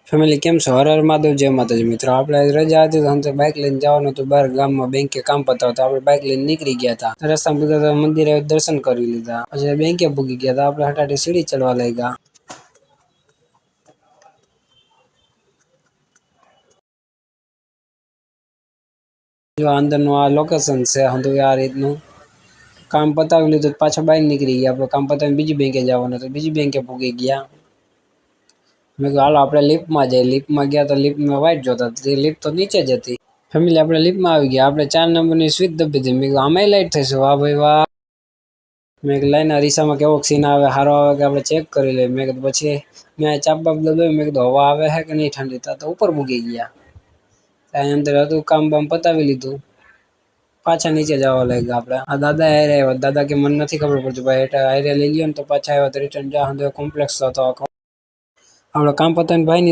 Family કેમ છો? હર હર મહાદેવ, જય માતાજી. મિત્રો આપણે રજા હતી તો અમે બાઇક લઈને જવાનું હતું બહાર ગામમાં, બેંકે કામ પતાવતા આપણે બાઇક લઈને નીકળી ગયા હતા. રસ્તામાં ભૂગ્યા મંદિરે દર્શન કરી લીધા, પછી બેંકે ભૂગી ગયા હતા. આપણે હટાટી સીડી ચડવા લાગ્યા. જો અંદરનું આ લોકેશન છે, હંધુ આ રીતનું કામ પતાવી લીધું, પાછા બહાર નીકળી ગયા. આપણે કામ પતાવીને બીજી બેંકે જવાનું હતું, બીજી બેંકે ભૂગી ગયા. મેં કહ્યું હાલો આપણે લિફ્ટમાં જઈએ. લિફ્ટમાં ગયા તો લિફ્ટમાં વાઇટ જોતા હતી, લિફ્ટ તો નીચે જ હતી. ફેમિલી આપણે લિફ્ટમાં આવી ગયા. આપણે 4 નંબરની સ્વિચ દબી હતી. મેં કીધું આમાંય લાઈટ થશે, વાહ ભાઈ વાહ. મેં કીધું લાઈન અરીસામાં કેવો સીન આવે, સારો આવે કે આપણે ચેક કરી લઈએ. મેં કીધું પછી મેં ચાપ બાપ દબાવી, મેં કીધું હવા આવે છે કે નહીં ઠંડી, તો ઉપર મૂકી ગયા. ત્યાં અંદર હતું, કામ બામ પતાવી લીધું, પાછા નીચે જવા લાગ્યા. આપણે આ દાદા હારે આવ્યા. દાદા કે મને નથી ખબર પડતી ભાઈ, એટલે હારે લઈ લ્યો ને તો પાછા આવ્યા તો રિટર્ન જા કોમ્પ્લેક્સ હતો. આપણે કામ પતાવીને ભાઈની